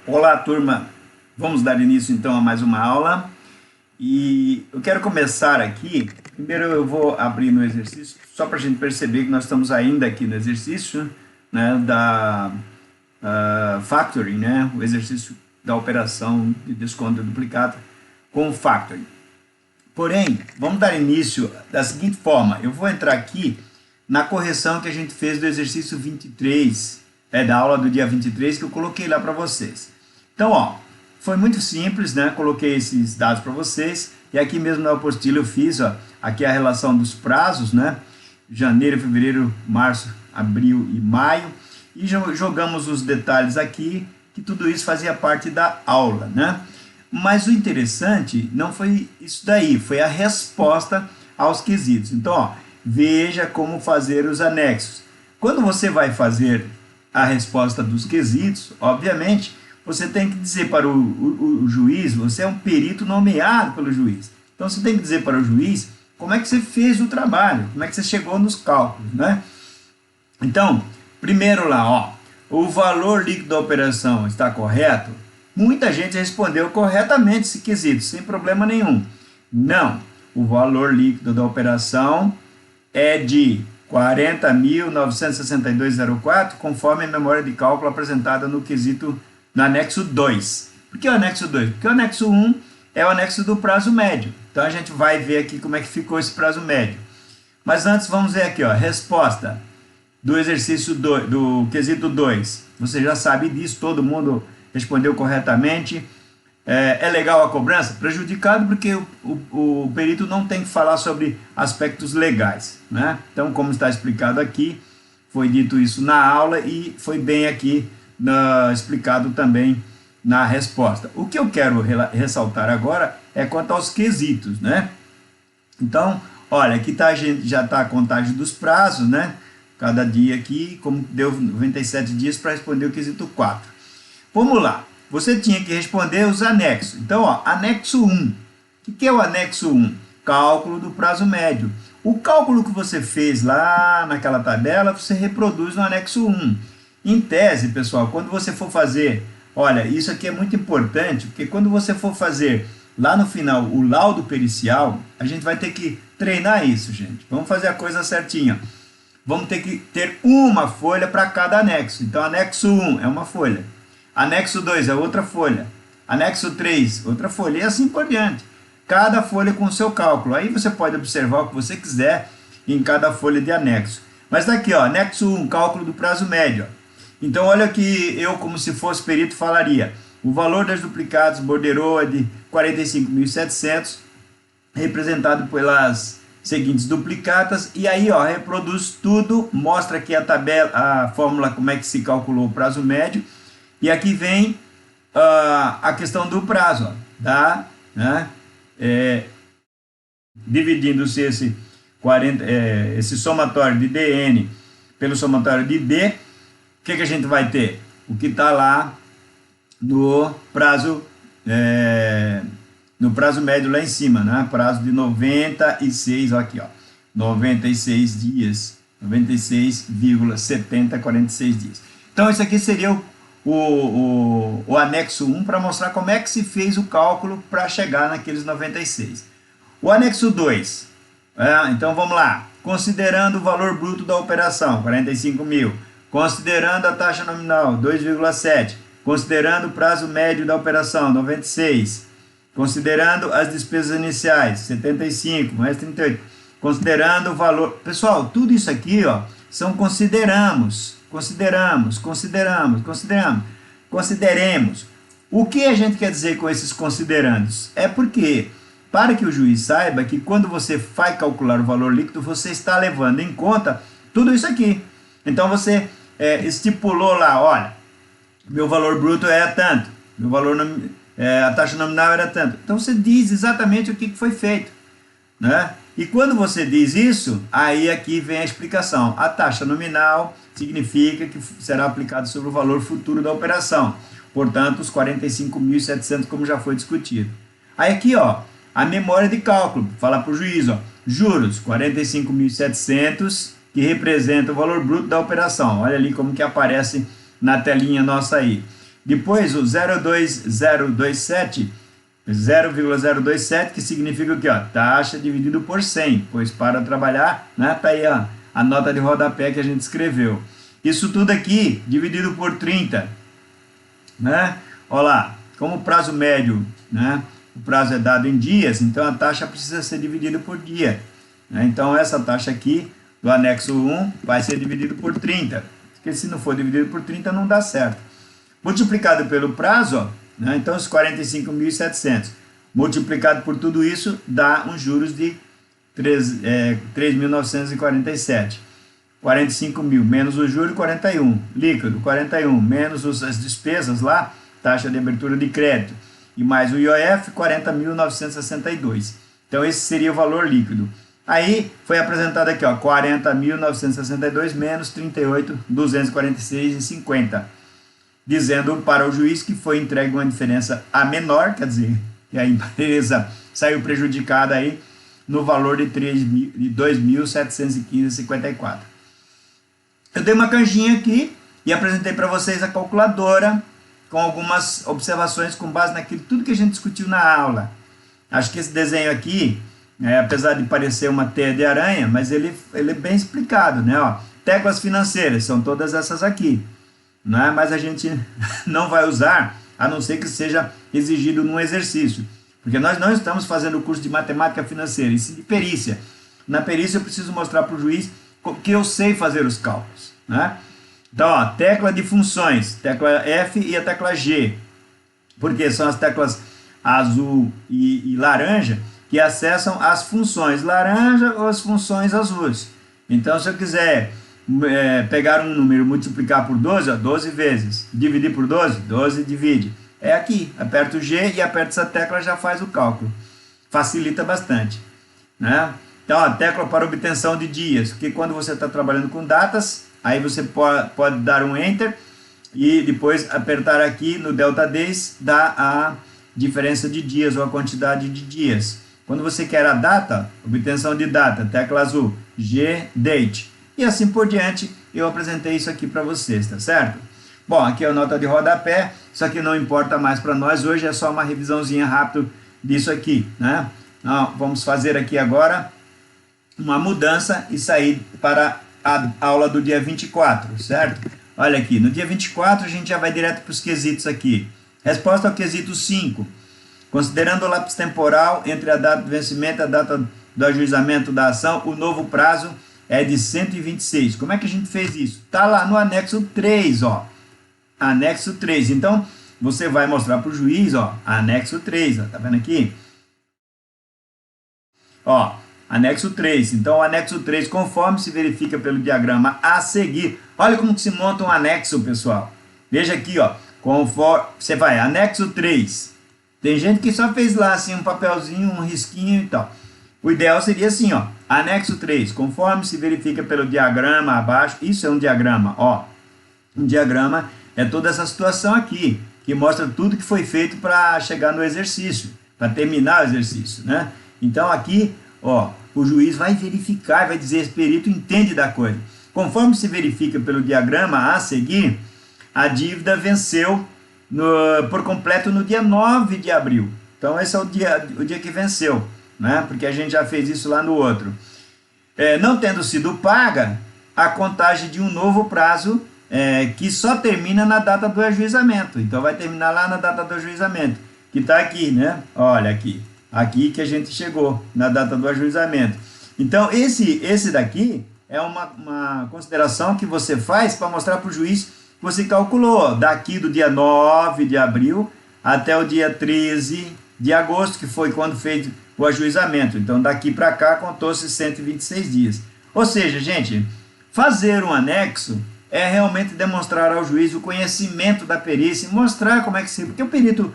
Olá, turma. Vamos dar início então a mais uma aula. E eu quero começar aqui. Primeiro eu vou abrir no exercício, só para a gente perceber que nós estamos ainda aqui no exercício, né, da factoring, né, o exercício da operação de desconto duplicado com o factoring. Porém, vamos dar início da seguinte forma. Eu vou entrar aqui na correção que a gente fez do exercício 23, da aula do dia 23, que eu coloquei lá para vocês. Então, ó, foi muito simples, né? Coloquei esses dados para vocês, e aqui mesmo na apostila eu fiz, ó, aqui a relação dos prazos, né? Janeiro, fevereiro, março, abril e maio, e jogamos os detalhes aqui, que tudo isso fazia parte da aula, né? Mas o interessante não foi isso daí, foi a resposta aos quesitos. Então, ó, veja como fazer os anexos. Quando você vai fazer a resposta dos quesitos, obviamente, você tem que dizer para o juiz, você é um perito nomeado pelo juiz. Então, você tem que dizer para o juiz como é que você fez o trabalho, como é que você chegou nos cálculos, né? Então, primeiro lá, ó, o valor líquido da operação está correto? Muita gente respondeu corretamente esse quesito, sem problema nenhum. Não, o valor líquido da operação é de 40.962,04, conforme a memória de cálculo apresentada no quesito no anexo 2. Por que o anexo 2? Porque o anexo 1 é o anexo do prazo médio. Então a gente vai ver aqui como é que ficou esse prazo médio. Mas antes vamos ver aqui, ó, resposta do exercício do quesito 2. Você já sabe disso, todo mundo respondeu corretamente. É legal a cobrança? Prejudicado porque o perito não tem que falar sobre aspectos legais, né? Então, como está explicado aqui, foi dito isso na aula e foi bem aqui explicado também na resposta. O que eu quero ressaltar agora é quanto aos quesitos, né? Então, olha, aqui tá, já está a contagem dos prazos, né? Cada dia aqui, como deu 97 dias para responder o quesito 4. Vamos lá. Você tinha que responder os anexos. Então, ó, anexo 1. O que é o anexo 1? Cálculo do prazo médio. O cálculo que você fez lá naquela tabela, você reproduz no anexo 1. Em tese, pessoal, quando você for fazer, olha, isso aqui é muito importante, porque quando você for fazer lá no final o laudo pericial, a gente vai ter que treinar isso, gente. Vamos fazer a coisa certinha. Vamos ter que ter uma folha para cada anexo. Então, anexo 1 é uma folha. Anexo 2 é outra folha. Anexo 3, outra folha. E assim por diante. Cada folha com o seu cálculo. Aí você pode observar o que você quiser em cada folha de anexo. Mas tá aqui, ó, anexo 1, cálculo do prazo médio. Então, olha que eu, como se fosse perito, falaria. O valor das duplicados borderou de 45.700, representado pelas seguintes duplicatas. E aí, ó, reproduz tudo, mostra aqui a tabela, a fórmula, como é que se calculou o prazo médio. E aqui vem a questão do prazo, ó, tá? Né? Dividindo-se esse somatório de DN pelo somatório de D, o que a gente vai ter? O que está lá no prazo médio lá em cima, né? Prazo de 96, ó, aqui, ó, 96 dias, 96,7046 dias. Então, isso aqui seria o anexo 1 para mostrar como é que se fez o cálculo para chegar naqueles 96. O anexo 2, então vamos lá, considerando o valor bruto da operação, 45 mil, considerando a taxa nominal, 2,7, considerando o prazo médio da operação, 96, considerando as despesas iniciais, 75, mais 38, considerando o valor... Pessoal, tudo isso aqui, ó, são consideremos. Consideremos. O que a gente quer dizer com esses considerandos? É porque, para que o juiz saiba que quando você vai calcular o valor líquido, você está levando em conta tudo isso aqui. Então, você estipulou lá, olha, meu valor bruto é tanto, meu valor, a taxa nominal era tanto. Então, você diz exatamente o que foi feito, né? E quando você diz isso, aí aqui vem a explicação. A taxa nominal significa que será aplicado sobre o valor futuro da operação. Portanto, os 45.700, como já foi discutido. Aí aqui, ó, a memória de cálculo. Fala para o juiz, ó, juros, 45.700, que representa o valor bruto da operação. Olha ali como que aparece na telinha nossa aí. Depois o 0,2027, 0,027, que significa o quê? Ó, taxa dividido por 100, pois para trabalhar, né, tá aí ó, a nota de rodapé que a gente escreveu. Isso tudo aqui dividido por 30, né? Olha lá, como o prazo médio, né, o prazo é dado em dias, então a taxa precisa ser dividida por dia, né? Então essa taxa aqui do anexo 1 vai ser dividido por 30, porque se não for dividido por 30 não dá certo. Multiplicado pelo prazo, ó, né, então os 45.700 multiplicado por tudo isso dá uns juros de 3.947. 45 mil menos o juro, 41. Líquido, 41. Menos as despesas lá, taxa de abertura de crédito. E mais o IOF, 40.962. Então, esse seria o valor líquido. Aí, foi apresentado aqui, ó, 40.962 menos 38.246,50. Dizendo para o juiz que foi entregue uma diferença a menor, quer dizer, que a empresa saiu prejudicada aí no valor de 2.715,54. Eu dei uma canjinha aqui e apresentei para vocês a calculadora com algumas observações com base naquilo tudo que a gente discutiu na aula. Acho que esse desenho aqui, apesar de parecer uma teia de aranha, mas ele é bem explicado, né? Ó, teclas financeiras são todas essas aqui, né? Mas a gente não vai usar, a não ser que seja exigido num exercício, porque nós não estamos fazendo o curso de matemática financeira, e sim de perícia. Na perícia eu preciso mostrar para o juiz que eu sei fazer os cálculos, né? Então, ó, tecla de funções, tecla F e a tecla G, porque são as teclas azul e laranja que acessam as funções laranja ou as funções azuis. Então, se eu quiser pegar um número e multiplicar por 12, ó, 12 vezes, dividir por 12, 12 divide. É aqui, aperta o G e aperta essa tecla, já faz o cálculo. Facilita bastante, né? Então, a tecla para obtenção de dias, porque quando você está trabalhando com datas, aí você pode dar um Enter e depois apertar aqui no Delta Days, dá a diferença de dias ou a quantidade de dias. Quando você quer a data, obtenção de data, tecla azul, G, Date. E assim por diante, eu apresentei isso aqui para vocês, tá certo? Bom, aqui é a nota de rodapé, isso aqui não importa mais para nós, hoje é só uma revisãozinha rápida disso aqui, né? Então, vamos fazer aqui agora uma mudança e sair para a aula do dia 24, certo? Olha aqui, no dia 24 a gente já vai direto para os quesitos aqui. Resposta ao quesito 5. Considerando o lápis temporal entre a data do vencimento e a data do ajuizamento da ação, o novo prazo é de 126. Como é que a gente fez isso? Está lá no anexo 3, ó. Anexo 3. Então, você vai mostrar para o juiz, ó, anexo 3, ó, tá vendo aqui? Ó, anexo 3. Então, o anexo 3, conforme se verifica pelo diagrama a seguir. Olha como que se monta um anexo, pessoal. Veja aqui, ó. Conforme você vai, anexo 3. Tem gente que só fez lá assim um papelzinho, um risquinho e tal. O ideal seria assim, ó. Anexo 3. Conforme se verifica pelo diagrama abaixo. Isso é um diagrama, ó. Um diagrama é toda essa situação aqui, que mostra tudo que foi feito para chegar no exercício, para terminar o exercício, né? Então, aqui, ó, o juiz vai verificar, vai dizer, esse perito entende da coisa. Conforme se verifica pelo diagrama a seguir, a dívida venceu por completo no dia 9 de abril. Então, esse é o dia que venceu, né? Porque a gente já fez isso lá no outro. Não tendo sido paga, a contagem de um novo prazo que só termina na data do ajuizamento. Então, vai terminar lá na data do ajuizamento, que está aqui, né? Olha aqui. Aqui que a gente chegou, na data do ajuizamento. Então, esse daqui é uma consideração que você faz para mostrar para o juiz que você calculou daqui do dia 9 de abril até o dia 13 de agosto, que foi quando fez o ajuizamento. Então, daqui para cá, contou-se 126 dias. Ou seja, gente, fazer um anexo é realmente demonstrar ao juiz o conhecimento da perícia e mostrar como é que se... Porque o perito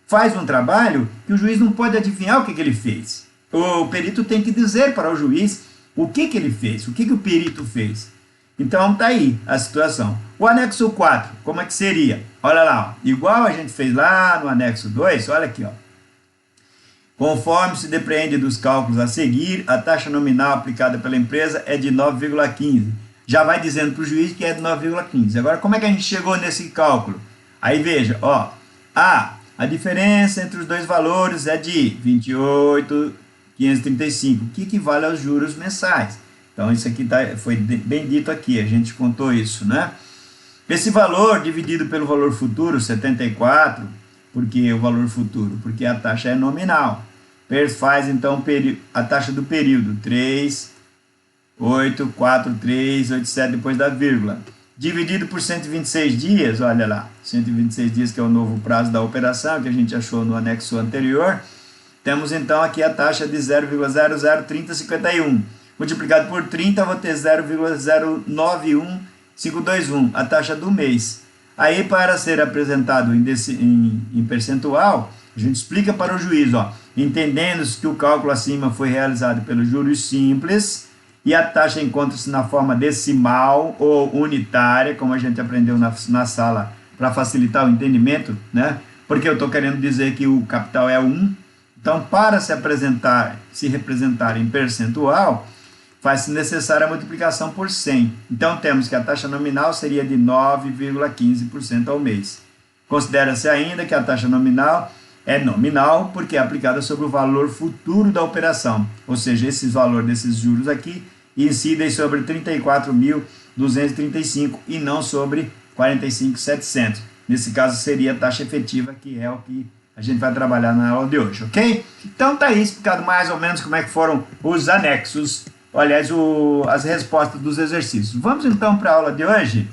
faz um trabalho que o juiz não pode adivinhar o que ele fez. O perito tem que dizer para o juiz o que ele fez, o que o perito fez. Então, tá aí a situação. O anexo 4, como é que seria? Olha lá, ó, igual a gente fez lá no anexo 2, olha aqui, ó. Conforme se depreende dos cálculos a seguir, a taxa nominal aplicada pela empresa é de 9,15. Já vai dizendo para o juiz que é de 9,15. Agora, como é que a gente chegou nesse cálculo? Aí veja, ó, a diferença entre os dois valores é de 28.535, que equivale aos juros mensais. Então isso aqui foi bem dito aqui, a gente contou isso, né? Esse valor dividido pelo valor futuro, 74, porque o valor futuro? Porque a taxa é nominal. Faz então a taxa do período, 3,843,87 depois da vírgula. Dividido por 126 dias, olha lá, 126 dias que é o novo prazo da operação, que a gente achou no anexo anterior. Temos então aqui a taxa de 0,003051. Multiplicado por 30, eu vou ter 0,091521, a taxa do mês. Aí, para ser apresentado em percentual, a gente explica para o juiz, ó, entendendo que o cálculo acima foi realizado pelos juros simples e a taxa encontra-se na forma decimal ou unitária, como a gente aprendeu na sala, para facilitar o entendimento, né? Porque eu estou querendo dizer que o capital é 1. Então, para se representar em percentual, faz-se necessária a multiplicação por 100. Então, temos que a taxa nominal seria de 9,15% ao mês. Considera-se ainda que a taxa nominal é nominal porque é aplicada sobre o valor futuro da operação, ou seja, esse valor desses juros aqui incidem sobre 34.235 e não sobre 45.700. Nesse caso, seria a taxa efetiva, que é o que a gente vai trabalhar na aula de hoje, ok? Então, tá aí explicado mais ou menos como é que foram os anexos, aliás, as respostas dos exercícios. Vamos então para a aula de hoje,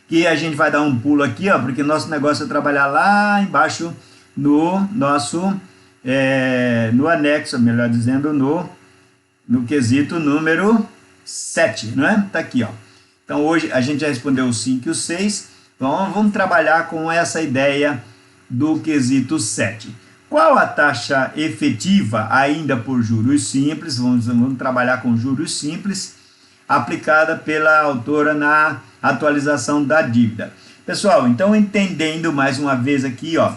que a gente vai dar um pulo aqui, ó, porque nosso negócio é trabalhar lá embaixo no nosso, no anexo, melhor dizendo, no quesito número 7, não é? Tá aqui, ó. Então, hoje a gente já respondeu o 5 e o 6, então vamos trabalhar com essa ideia do quesito 7. Qual a taxa efetiva, ainda por juros simples, vamos trabalhar com juros simples, aplicada pela autora na atualização da dívida. Pessoal, então entendendo mais uma vez aqui, ó,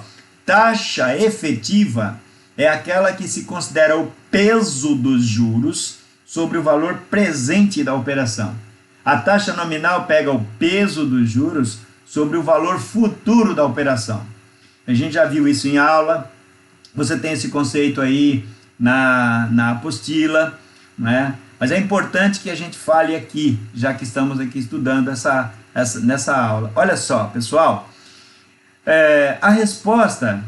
taxa efetiva é aquela que se considera o peso dos juros sobre o valor presente da operação. A taxa nominal pega o peso dos juros sobre o valor futuro da operação. A gente já viu isso em aula, você tem esse conceito aí na apostila, né? Mas é importante que a gente fale aqui, já que estamos aqui estudando nessa aula. Olha só, pessoal, a resposta,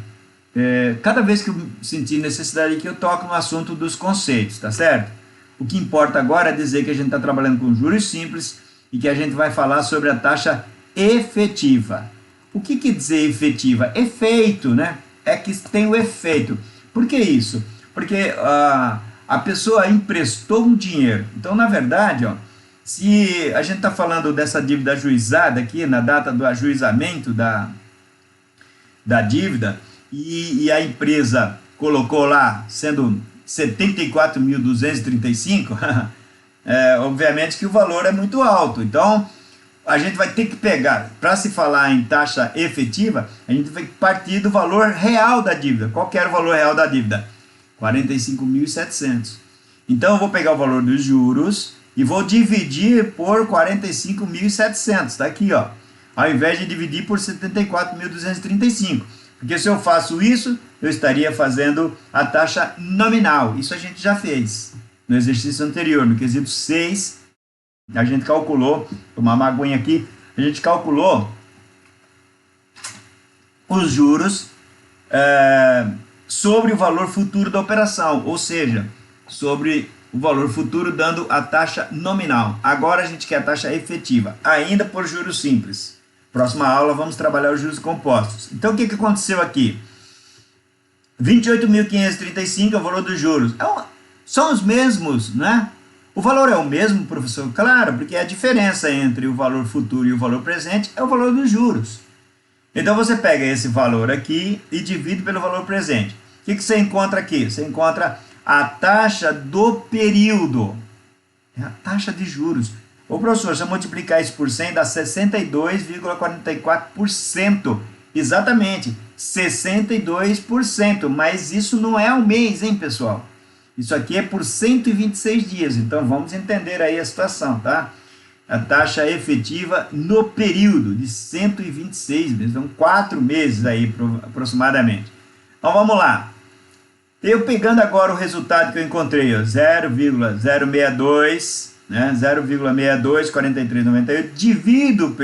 cada vez que eu sentir necessidade aqui, eu toco no assunto dos conceitos, tá certo? O que importa agora é dizer que a gente está trabalhando com juros simples e que a gente vai falar sobre a taxa efetiva. O que quer dizer efetiva? Efeito, né? É que tem o efeito. Por que isso? Porque a pessoa emprestou um dinheiro. Então, na verdade, ó, se a gente está falando dessa dívida ajuizada aqui, na data do ajuizamento da dívida, e a empresa colocou lá, sendo 74.235, obviamente que o valor é muito alto. Então, a gente vai ter que pegar, para se falar em taxa efetiva, a gente vai partir do valor real da dívida. Qual que era o valor real da dívida? 45.700. Então, eu vou pegar o valor dos juros e vou dividir por 45.700. Está aqui, ó. Ao invés de dividir por 74.235. Porque se eu faço isso, eu estaria fazendo a taxa nominal. Isso a gente já fez no exercício anterior, no quesito 6. A gente calculou, tomar uma aguinha aqui, a gente calculou os juros sobre o valor futuro da operação, ou seja, sobre o valor futuro dando a taxa nominal. Agora a gente quer a taxa efetiva, ainda por juros simples. Próxima aula vamos trabalhar os juros compostos. Então o que aconteceu aqui? 28.535 é o valor dos juros. São os mesmos, né? O valor é o mesmo, professor? Claro, porque a diferença entre o valor futuro e o valor presente é o valor dos juros. Então você pega esse valor aqui e divide pelo valor presente. O que você encontra aqui? Você encontra a taxa do período. É a taxa de juros. Ô professor, se eu multiplicar isso por 100, dá 62,44%. Exatamente, 62%. Mas isso não é ao mês, hein, pessoal? Isso aqui é por 126 dias, então vamos entender aí a situação, tá? a taxa efetiva no período de 126 meses, então 4 meses aí aproximadamente. Então vamos lá. Eu pegando agora o resultado que eu encontrei, 0,062, né, 0,624398, divido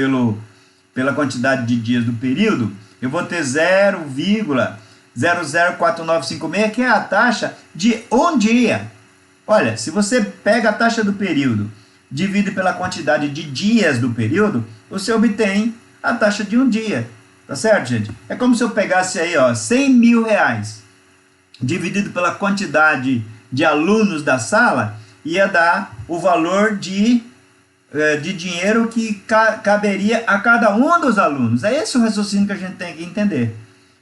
pela quantidade de dias do período, eu vou ter 0,004956, que é a taxa de um dia. Olha, se você pega a taxa do período, divide pela quantidade de dias do período, você obtém a taxa de um dia. Tá certo, gente? É como se eu pegasse aí, 100 mil reais, dividido pela quantidade de alunos da sala, ia dar o valor de dinheiro que caberia a cada um dos alunos. É esse o raciocínio que a gente tem que entender.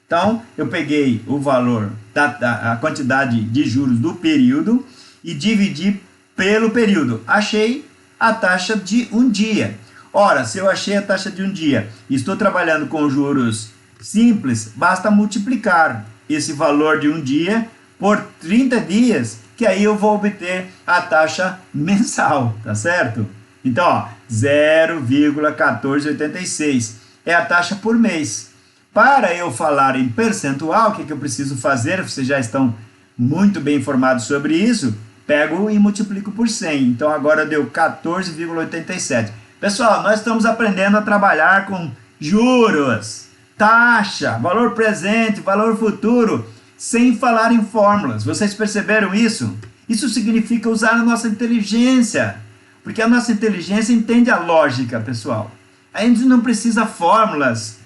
Então, eu peguei o valor, a quantidade de juros do período e dividi pelo período. Achei a taxa de um dia. Ora, se eu achei a taxa de um dia e estou trabalhando com juros simples, basta multiplicar esse valor de um dia por 30 dias, que aí eu vou obter a taxa mensal, tá certo? Então, 0,1486 é a taxa por mês. Para eu falar em percentual, o que eu preciso fazer? Vocês já estão muito bem informados sobre isso. Pego e multiplico por 100. Então, agora deu 14,87. Pessoal, nós estamos aprendendo a trabalhar com juros, taxa, valor presente, valor futuro, sem falar em fórmulas. Vocês perceberam isso? Isso significa usar a nossa inteligência, porque a nossa inteligência entende a lógica, pessoal. A gente não precisa fórmulas.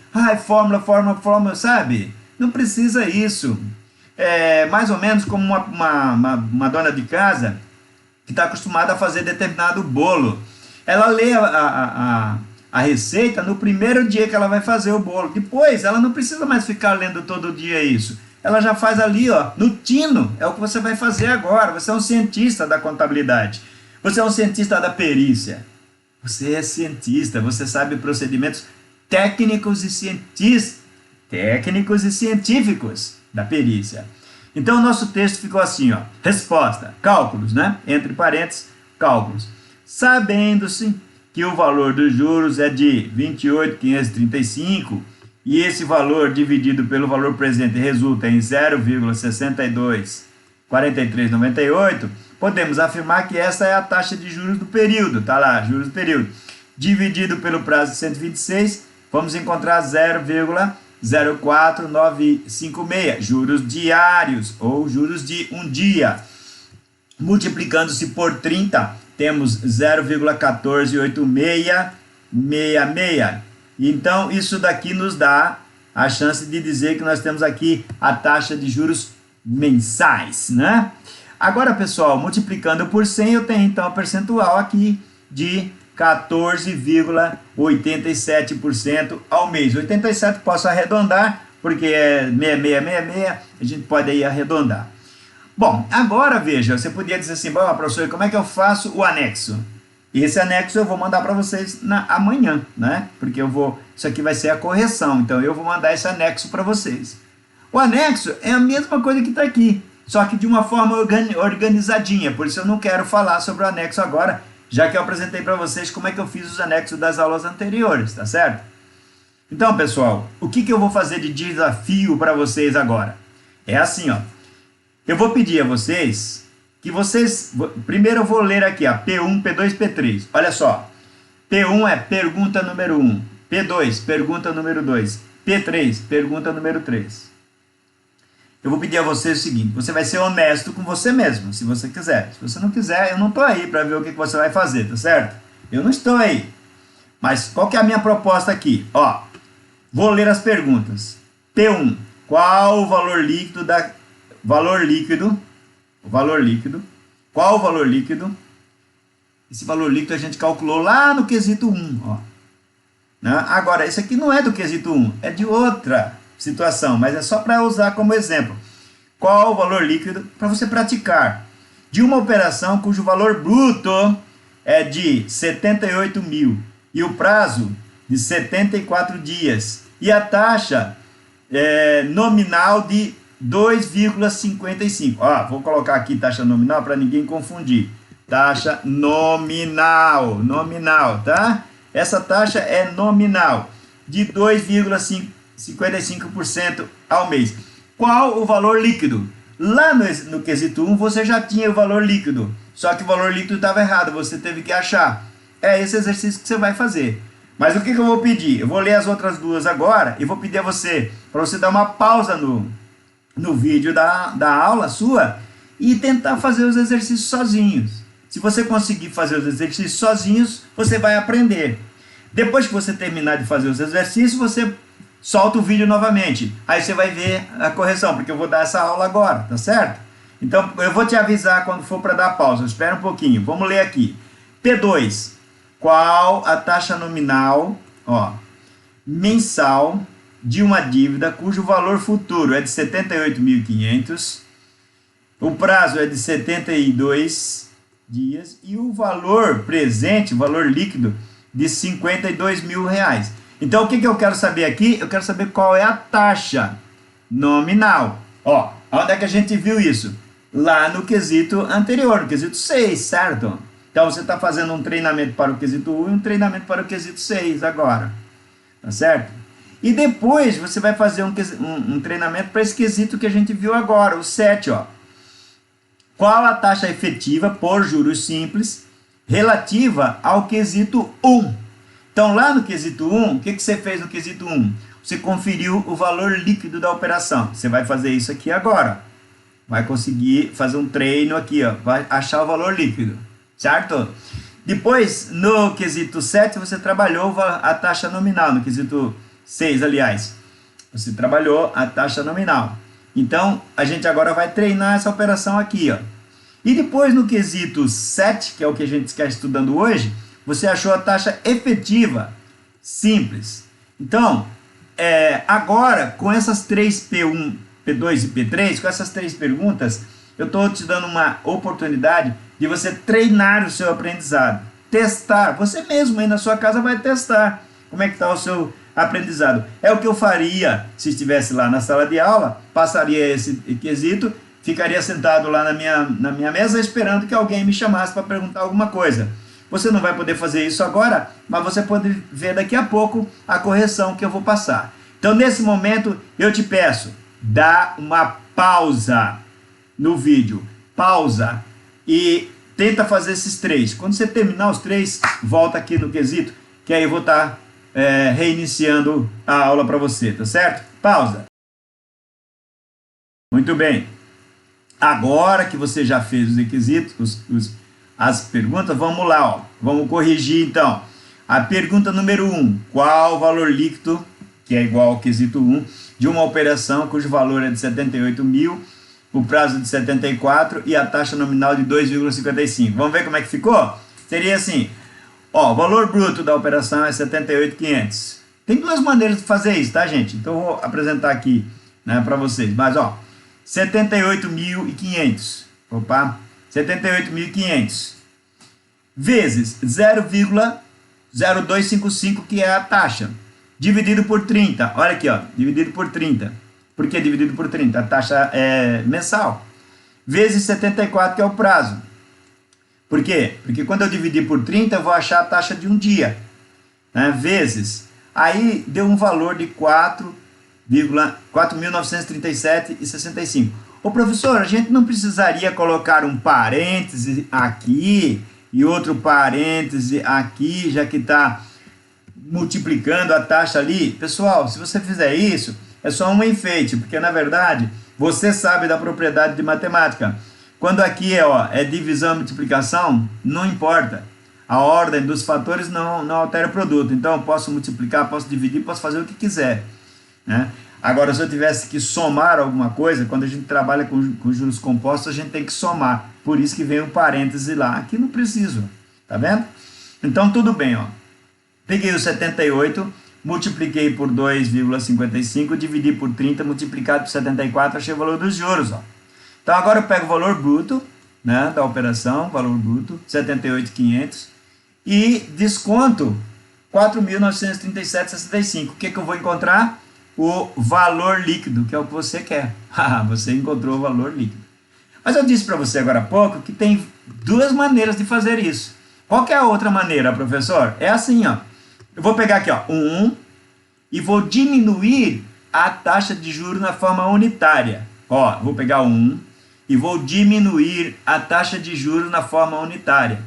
Fórmula, sabe? Não precisa isso. É mais ou menos como uma dona de casa que está acostumada a fazer determinado bolo. Ela lê a receita no primeiro dia que ela vai fazer o bolo. Depois, ela não precisa mais ficar lendo todo dia isso. Ela já faz ali, no tino. É o que você vai fazer agora. Você é um cientista da contabilidade. Você é um cientista da perícia. Você é cientista. Você sabe procedimentos técnicos e científicos da perícia. Então, o nosso texto ficou assim, resposta, cálculos, né? Entre parênteses, cálculos. Sabendo-se que o valor dos juros é de 28.535 e esse valor dividido pelo valor presente resulta em 0,624398, podemos afirmar que essa é a taxa de juros do período, tá lá, juros do período. Dividido pelo prazo de 126, vamos encontrar 0,04956, juros diários ou juros de um dia. Multiplicando-se por 30, temos 0,148666. Então, isso daqui nos dá a chance de dizer que nós temos aqui a taxa de juros mensais, né? Agora, pessoal, multiplicando por 100, eu tenho então o percentual aqui de 14,87% ao mês. 87 posso arredondar, porque é 6666, a gente pode aí arredondar. Bom, agora veja, você podia dizer assim, bom, professor, como é que eu faço o anexo? Esse anexo eu vou mandar para vocês amanhã, né? Porque isso aqui vai ser a correção, então eu vou mandar esse anexo para vocês. O anexo é a mesma coisa que está aqui, só que de uma forma organizadinha, por isso eu não quero falar sobre o anexo agora, já que eu apresentei para vocês como é que eu fiz os anexos das aulas anteriores, tá certo? Então, pessoal, o que eu vou fazer de desafio para vocês agora? É assim, eu vou pedir a vocês que primeiro eu vou ler aqui, P1, P2, P3. Olha só, P1 é pergunta número 1, P2, pergunta número 2, P3, pergunta número 3. Eu vou pedir a vocês o seguinte, você vai ser honesto com você mesmo, se você quiser. Se você não quiser, eu não estou aí para ver o que você vai fazer, tá certo? Eu não estou aí. Mas qual que é a minha proposta aqui? Vou ler as perguntas. P1, qual o valor líquido Qual o valor líquido? Esse valor líquido a gente calculou lá no quesito 1, né? Agora, esse aqui não é do quesito 1, é de outra situação, mas é só para usar como exemplo. Qual o valor líquido para você praticar de uma operação cujo valor bruto é de 78 mil e o prazo de 74 dias e a taxa nominal de 2,55. Vou colocar aqui taxa nominal para ninguém confundir. taxa nominal, nominal, tá? Essa taxa é nominal, de 2,55% ao mês. Qual o valor líquido? Lá no quesito 1 você já tinha o valor líquido, só que o valor líquido estava errado, você teve que achar. É esse exercício que você vai fazer. Mas o que eu vou pedir? Eu vou ler as outras duas agora e vou pedir a você, para você dar uma pausa no vídeo da aula sua e tentar fazer os exercícios sozinhos. Se você conseguir fazer os exercícios sozinhos, você vai aprender. Depois que você terminar de fazer os exercícios, você solta o vídeo novamente. Aí você vai ver a correção, porque eu vou dar essa aula agora, tá certo? Então eu vou te avisar quando for para dar pausa. Espera um pouquinho. Vamos ler aqui. P2. Qual a taxa nominal, mensal de uma dívida cujo valor futuro é de 78.500, o prazo é de 72 dias e o valor presente, o valor líquido, de 52 mil reais. Então, o que eu quero saber aqui? Eu quero saber qual é a taxa nominal. Onde é que a gente viu isso? Lá no quesito anterior, no quesito 6, certo? Então, você está fazendo um treinamento para o quesito 1 e um treinamento para o quesito 6 agora. Tá certo? E depois, você vai fazer um treinamento para esse quesito que a gente viu agora, o 7, Qual a taxa efetiva por juros simples relativa ao quesito 1? Então, lá no quesito 1, o que você fez no quesito 1? Você conferiu o valor líquido da operação. Você vai fazer isso aqui agora. Vai conseguir fazer um treino aqui, vai achar o valor líquido. Certo? Depois, no quesito 7, você trabalhou a taxa nominal. No quesito 6, aliás, você trabalhou a taxa nominal. Então, a gente agora vai treinar essa operação aqui, E depois, no quesito 7, que é o que a gente está estudando hoje, você achou a taxa efetiva simples. Então, agora, com essas três P1, P2 e P3, com essas três perguntas, eu estou te dando uma oportunidade de você treinar o seu aprendizado. Testar, você mesmo aí na sua casa vai testar como é que está o seu aprendizado. É o que eu faria se estivesse lá na sala de aula, passaria esse quesito, ficaria sentado lá na minha mesa esperando que alguém me chamasse para perguntar alguma coisa. Você não vai poder fazer isso agora, mas você pode ver daqui a pouco a correção que eu vou passar. Então, nesse momento, eu te peço, dá uma pausa no vídeo. Pausa e tenta fazer esses três. Quando você terminar os três, volta aqui no quesito, que aí eu vou estar reiniciando a aula para você, tá certo? Pausa. Muito bem. Agora que você já fez os requisitos, as perguntas, vamos lá, vamos corrigir então. A pergunta número 1, qual o valor líquido, que é igual ao quesito 1, de uma operação cujo valor é de 78 mil, o prazo de 74 e a taxa nominal de 2,55. Vamos ver como é que ficou? Seria assim, o valor bruto da operação é 78.500. Tem duas maneiras de fazer isso, tá, gente? Então eu vou apresentar aqui, para vocês. Mas, 78.500. Opa, 78.500 vezes 0,0255, que é a taxa, dividido por 30. Olha aqui, dividido por 30. Por que dividido por 30? A taxa é mensal. Vezes 74, que é o prazo. Por quê? Porque quando eu dividir por 30, eu vou achar a taxa de um dia. Vezes. Aí deu um valor de 4.937,65. Ô professor, a gente não precisaria colocar um parêntese aqui e outro parêntese aqui, já que está multiplicando a taxa ali? Pessoal, se você fizer isso, é só um enfeite, porque na verdade você sabe da propriedade de matemática. Quando aqui é divisão e multiplicação, não importa. A ordem dos fatores não altera o produto. Então eu posso multiplicar, posso dividir, posso fazer o que quiser. Agora, se eu tivesse que somar alguma coisa, quando a gente trabalha com juros compostos, a gente tem que somar. Por isso que vem um parêntese lá. Aqui não preciso. Tá vendo? Então, tudo bem. Peguei o 78, multipliquei por 2,55, dividi por 30, multiplicado por 74, achei o valor dos juros. Então, agora eu pego o valor bruto, da operação, valor bruto, 78.500, e desconto 4.937,65. O que eu vou encontrar? O valor líquido, que é o que você quer. Você encontrou o valor líquido. Mas eu disse para você agora há pouco que tem duas maneiras de fazer isso. Qual que é a outra maneira, professor? É assim, ó. Eu vou pegar aqui, ó, 1 e vou diminuir a taxa de juros na forma unitária. Ó, vou pegar 1 e vou diminuir a taxa de juros na forma unitária.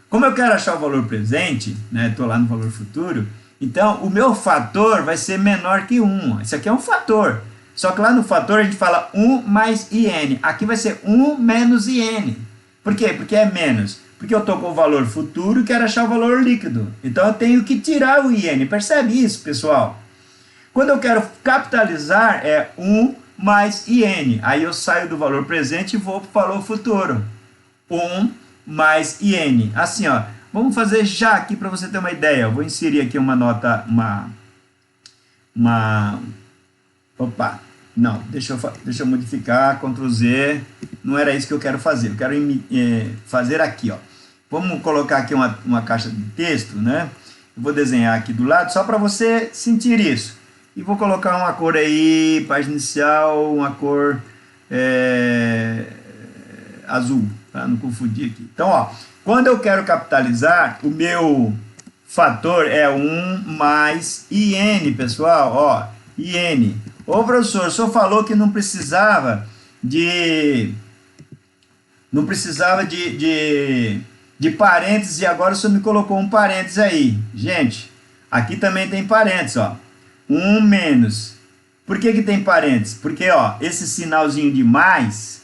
Como eu quero achar o valor presente, né, estou lá no valor futuro, então o meu fator vai ser menor que 1. Isso aqui é um fator. Só que lá no fator a gente fala 1 mais IN. Aqui vai ser 1 menos IN. Por quê? Porque é menos. Porque eu estou com o valor futuro e quero achar o valor líquido. Então eu tenho que tirar o IN. Percebe isso, pessoal? Quando eu quero capitalizar, é 1 mais IN. Aí eu saio do valor presente e vou para o valor futuro. 1 mais IN. Assim, ó. Vamos fazer já aqui para você ter uma ideia. Eu vou inserir aqui uma nota, Opa, não, deixa eu modificar, Ctrl Z. Não era isso que eu quero fazer. Eu quero fazer aqui, ó. Vamos colocar aqui uma caixa de texto, né? Eu vou desenhar aqui do lado, só para você sentir isso. E vou colocar uma cor aí, página inicial, uma cor azul, para não confundir aqui. Então, ó, quando eu quero capitalizar, o meu fator é 1 mais IN, pessoal, ó, IN. Ô, professor, o senhor falou que não precisava de parênteses e agora o senhor me colocou um parênteses aí. Gente, aqui também tem parênteses, ó. 1 menos. Por que tem parênteses? Porque, ó, esse sinalzinho de mais,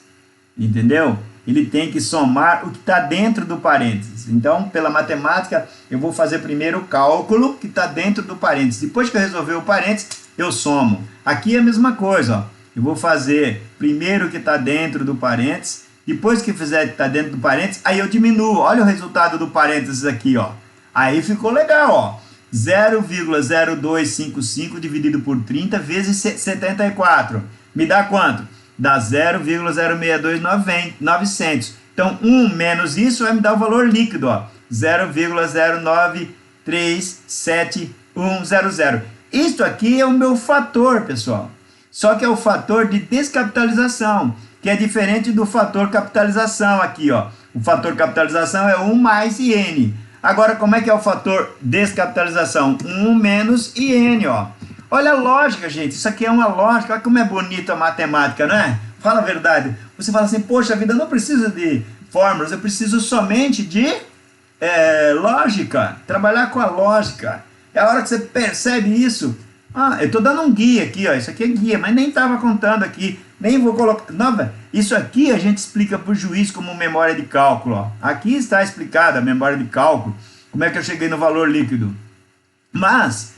entendeu? Ele tem que somar o que está dentro do parênteses. Então, pela matemática, eu vou fazer primeiro o cálculo que está dentro do parênteses. Depois que eu resolver o parênteses, eu somo. Aqui é a mesma coisa, ó. Eu vou fazer primeiro o que está dentro do parênteses. Depois que fizer o que está dentro do parênteses, aí eu diminuo. Olha o resultado do parênteses aqui, ó. Aí ficou legal, ó. 0,0255 dividido por 30 vezes 74. Me dá quanto? Dá 0,062900. Então, 1 menos isso vai me dar o valor líquido, ó. 0,09371100. Isso aqui é o meu fator, pessoal. Só que é o fator de descapitalização, que é diferente do fator capitalização aqui, ó. O fator capitalização é 1 mais IN. Agora, como é que é o fator descapitalização? 1 menos IN, ó. Olha a lógica, gente. Isso aqui é uma lógica. Olha como é bonita a matemática, não é? Fala a verdade. Você fala assim, poxa vida, eu não preciso de fórmulas, eu preciso somente de lógica. Trabalhar com a lógica. É a hora que você percebe isso. Ah, eu estou dando um guia aqui, ó. Isso aqui é guia, mas nem estava contando aqui. Nem vou colocar... Não, isso aqui a gente explica para o juiz como memória de cálculo, ó. Aqui está explicada a memória de cálculo. Como é que eu cheguei no valor líquido. Mas...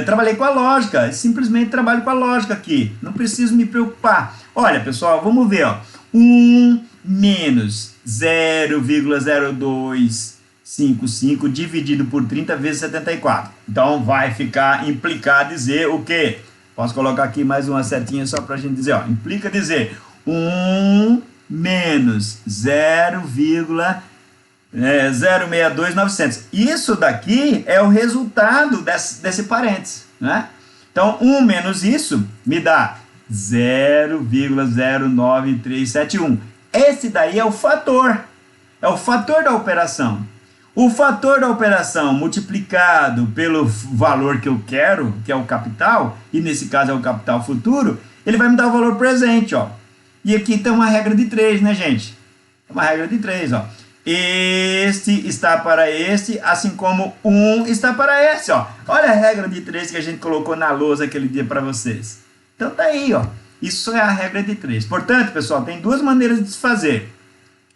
trabalhei com a lógica, simplesmente trabalho com a lógica aqui, não preciso me preocupar. Olha, pessoal, vamos ver, ó. 1 menos 0,0255 dividido por 30 vezes 74. Então, vai ficar, implicar dizer o quê? Posso colocar aqui mais uma setinha só para a gente dizer, ó. Implica dizer 1 menos 0,062900. Isso daqui é o resultado desse parênteses, né? Então, 1 menos isso me dá 0,09371. Esse daí é o fator da operação. O fator da operação multiplicado pelo valor que eu quero, que é o capital, e nesse caso é o capital futuro, ele vai me dar o valor presente, ó. E aqui tem uma regra de 3, né, gente? Uma regra de 3, ó. Este está para este, assim como 1 está para esse, ó. Olha a regra de 3 que a gente colocou na lousa aquele dia para vocês. Então tá aí, ó. Isso é a regra de 3. Portanto, pessoal, tem duas maneiras de se fazer.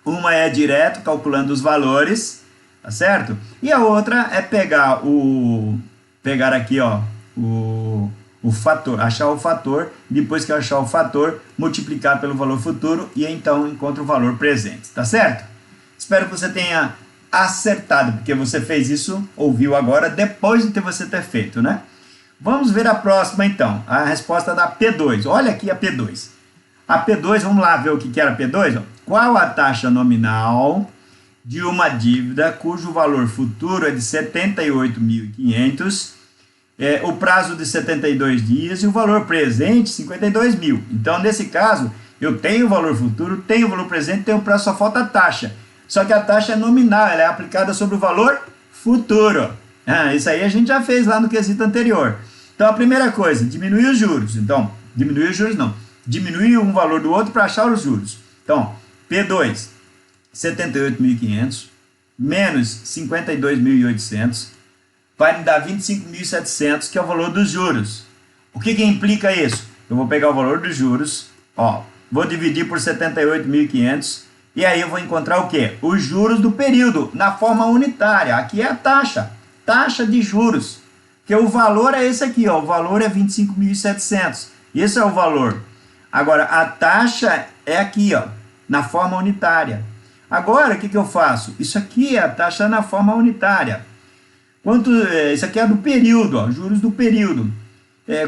Uma é direto, calculando os valores, tá certo? E a outra é pegar aqui, ó, o fator, achar o fator, depois que eu achar o fator, multiplicar pelo valor futuro e então encontro o valor presente, tá certo? Espero que você tenha acertado, porque você fez isso, ouviu agora, depois de você ter feito, né? Vamos ver a próxima, então. A resposta da P2. Olha aqui a P2. A P2, vamos lá ver o que era a P2. Ó. Qual a taxa nominal de uma dívida cujo valor futuro é de 78.500, o prazo de 72 dias e o valor presente 52 mil. Então, nesse caso, eu tenho o valor futuro, tenho o valor presente, tenho o prazo, só falta a taxa. só que a taxa é nominal, ela é aplicada sobre o valor futuro. Isso aí a gente já fez lá no quesito anterior. Então, a primeira coisa, diminuir os juros. Então, diminuir os juros não, diminuir um valor do outro para achar os juros. Então, P2, 78.500, menos 52.800, vai me dar 25.700, que é o valor dos juros. O que implica isso? Eu vou pegar o valor dos juros, vou dividir por 78.500, e aí eu vou encontrar o quê? Os juros do período, na forma unitária. Aqui é a taxa de juros, que o valor é esse aqui, o valor é 25.700, esse é o valor. Agora, a taxa é aqui, na forma unitária. Agora, o que eu faço? Isso aqui é a taxa na forma unitária. Isso aqui é do período, juros do período.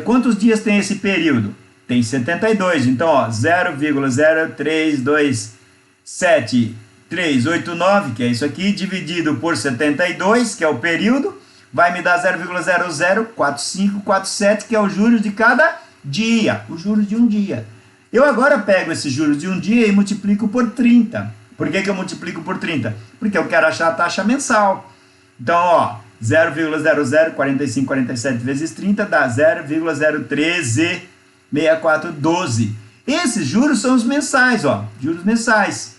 Quantos dias tem esse período? Tem 72, então 0,0327389, que é isso aqui, dividido por 72, que é o período, vai me dar 0,004547, que é o juros de cada dia, os juros de um dia. Eu agora pego esses juros de um dia e multiplico por 30. Por que eu multiplico por 30? Porque eu quero achar a taxa mensal. Então, 0,004547 vezes 30 dá 0,0136412. Esses juros são os mensais, juros mensais.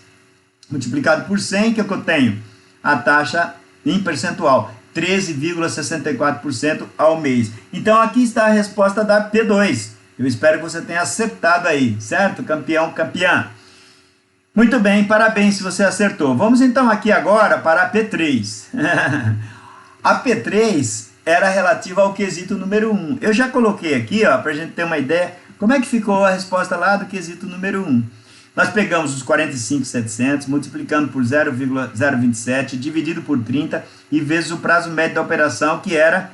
Multiplicado por 100, que é o que eu tenho? A taxa em percentual, 13,64% ao mês. Então, aqui está a resposta da P2. Eu espero que você tenha acertado aí, certo? Campeão, campeã. Muito bem, parabéns se você acertou. Vamos então aqui agora para a P3. A P3 era relativa ao quesito número 1. Eu já coloquei aqui, para a gente ter uma ideia, como é que ficou a resposta lá do quesito número 1. Nós pegamos os 45.700, multiplicando por 0,027, dividido por 30, e vezes o prazo médio da operação, que era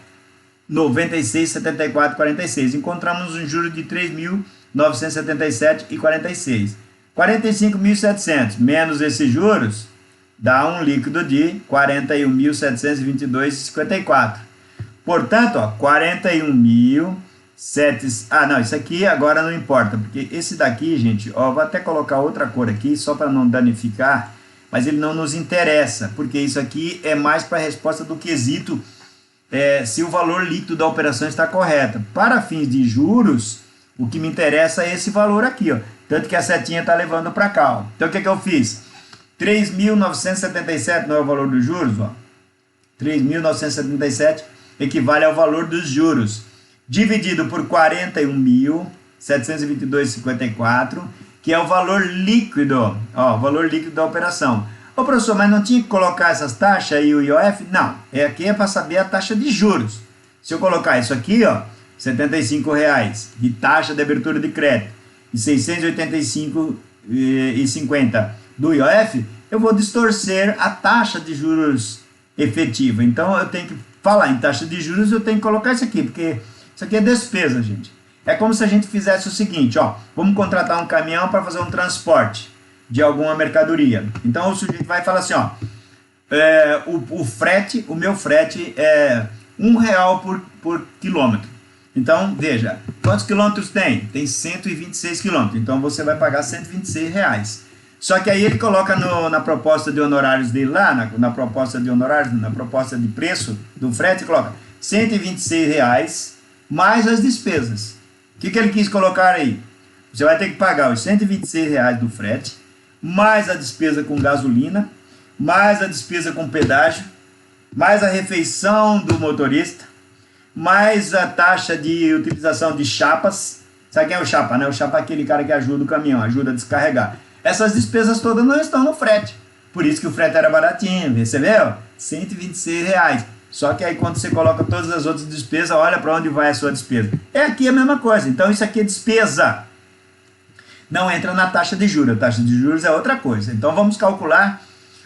96,7446. Encontramos um juro de 3.977,46. 45.700 menos esses juros dá um líquido de 41.722,54. Portanto, 41.700... não, isso aqui agora não importa, porque esse daqui, gente, vou até colocar outra cor aqui, só para não danificar, mas ele não nos interessa, porque isso aqui é mais para a resposta do quesito se o valor líquido da operação está correto. Para fins de juros, o que me interessa é esse valor aqui, tanto que a setinha está levando para cá. Então, o que eu fiz? 3.977 não é o valor dos juros, 3.977 equivale ao valor dos juros, dividido por 41.722,54, que é o valor líquido, o valor líquido da operação. Professor, mas não tinha que colocar essas taxas e o IOF? Não, aqui é para saber a taxa de juros. Se eu colocar isso aqui, R$ 75,00 de taxa de abertura de crédito e 685,50 do IOF, eu vou distorcer a taxa de juros efetiva. Então, eu tenho que falar em taxa de juros, eu tenho que colocar isso aqui, porque isso aqui é despesa, gente. É como se a gente fizesse o seguinte, vamos contratar um caminhão para fazer um transporte de alguma mercadoria. Então, o sujeito vai falar assim, o meu frete é R$1 por quilômetro. Então, veja, quantos quilômetros tem? Tem 126 quilômetros, então você vai pagar R$126. Só que aí ele coloca na proposta de honorários dele lá, na proposta de honorários, na proposta de preço do frete, coloca R$126 mais as despesas. O que ele quis colocar aí? Você vai ter que pagar os R$126 do frete, mais a despesa com gasolina, mais a despesa com pedágio, mais a refeição do motorista, mais a taxa de utilização de chapas. Sabe quem é o chapa, né? O chapa é aquele cara que ajuda o caminhão, ajuda a descarregar. Essas despesas todas não estão no frete. Por isso que o frete era baratinho, percebeu? R$126. Só que aí quando você coloca todas as outras despesas, olha para onde vai a sua despesa. É aqui a mesma coisa. Então isso aqui é despesa. Não entra na taxa de juros. A taxa de juros é outra coisa. Então vamos calcular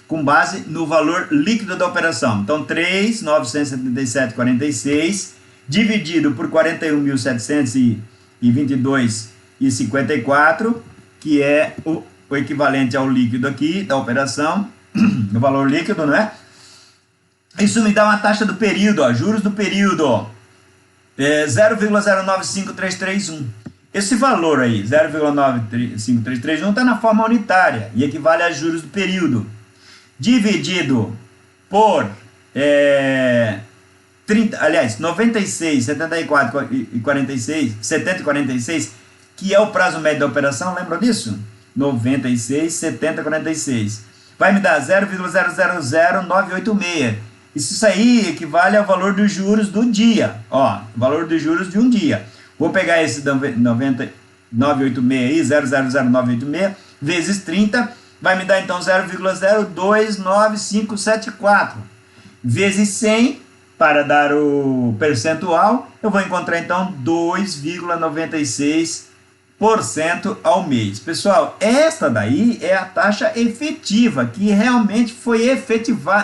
com base no valor líquido da operação. Então 3.977,46 dividido por 41.722,54, que é o equivalente ao líquido aqui da operação, o valor líquido, não é? Isso me dá uma taxa do período, juros do período, 0,095331. Esse valor aí, 0,95331, está na forma unitária e equivale a juros do período. dividido por 96, 74 e 46, 70 e 46, que é o prazo médio da operação, lembra disso? 96, 70 e 46. Vai me dar 0,000986. Isso aí equivale ao valor dos juros do dia. Ó, valor dos juros de um dia. Vou pegar esse 986 aí, 000986, vezes 30, vai me dar então 0,029574. Vezes 100, para dar o percentual, eu vou encontrar então 2,96% ao mês. Pessoal, esta daí é a taxa efetiva, que realmente foi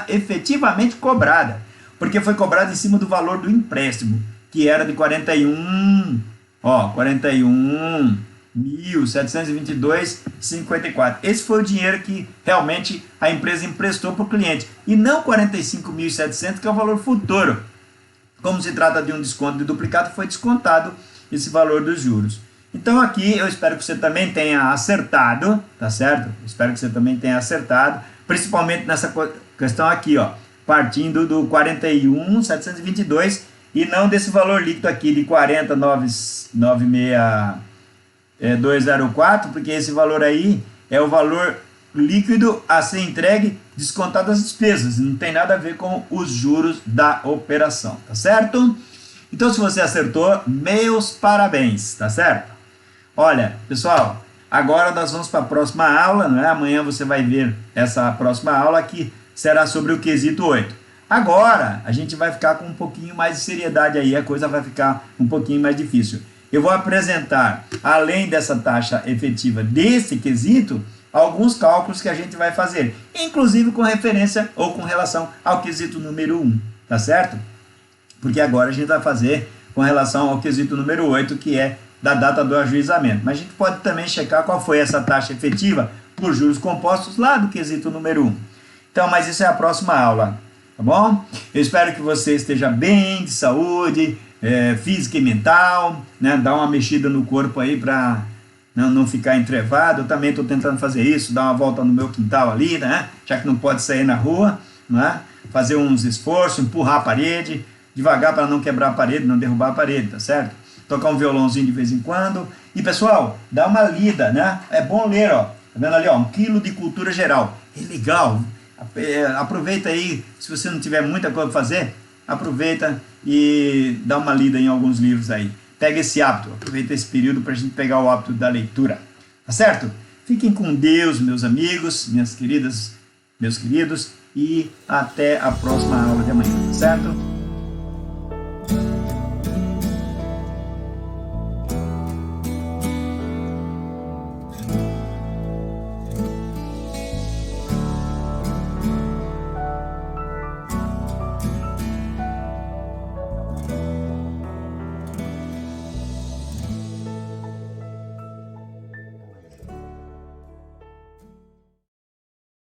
efetivamente cobrada, porque foi cobrada em cima do valor do empréstimo, que era de 41.722,54. Esse foi o dinheiro que realmente a empresa emprestou para o cliente, e não 45.700, que é o valor futuro. Como se trata de um desconto de duplicado, foi descontado esse valor dos juros. Então aqui eu espero que você também tenha acertado, tá certo? Espero que você também tenha acertado, principalmente nessa questão aqui, ó, partindo do 41.722 e não desse valor líquido aqui de 40.96204, porque esse valor aí é o valor líquido a ser entregue descontado as despesas, não tem nada a ver com os juros da operação, tá certo? Então se você acertou, meus parabéns, tá certo? Olha, pessoal, agora nós vamos para a próxima aula, não é? Amanhã você vai ver essa próxima aula que será sobre o quesito 8. Agora, a gente vai ficar com um pouquinho mais de seriedade aí, a coisa vai ficar um pouquinho mais difícil. Eu vou apresentar, além dessa taxa efetiva desse quesito, alguns cálculos que a gente vai fazer, inclusive com referência ou com relação ao quesito número 1, tá certo? Porque agora a gente vai fazer com relação ao quesito número 8, que é da data do ajuizamento. Mas a gente pode também checar qual foi essa taxa efetiva por juros compostos lá do quesito número 1. Então, mas isso é a próxima aula, tá bom? Eu espero que você esteja bem, de saúde, física e mental, né? Dá uma mexida no corpo aí para não ficar entrevado. Eu também estou tentando fazer isso, dar uma volta no meu quintal ali, né? Já que não pode sair na rua, né? Fazer uns esforços, empurrar a parede, devagar para não quebrar a parede, não derrubar a parede, tá certo? Tocar um violãozinho de vez em quando. E pessoal, dá uma lida, né? É bom ler, ó. Tá vendo ali, ó? 1 quilo de cultura geral. É legal. Aproveita aí, se você não tiver muita coisa para fazer, aproveita e dá uma lida em alguns livros aí. Pega esse hábito, aproveita esse período para a gente pegar o hábito da leitura. Tá certo? Fiquem com Deus, meus amigos, minhas queridas, meus queridos, e até a próxima aula de amanhã, tá certo?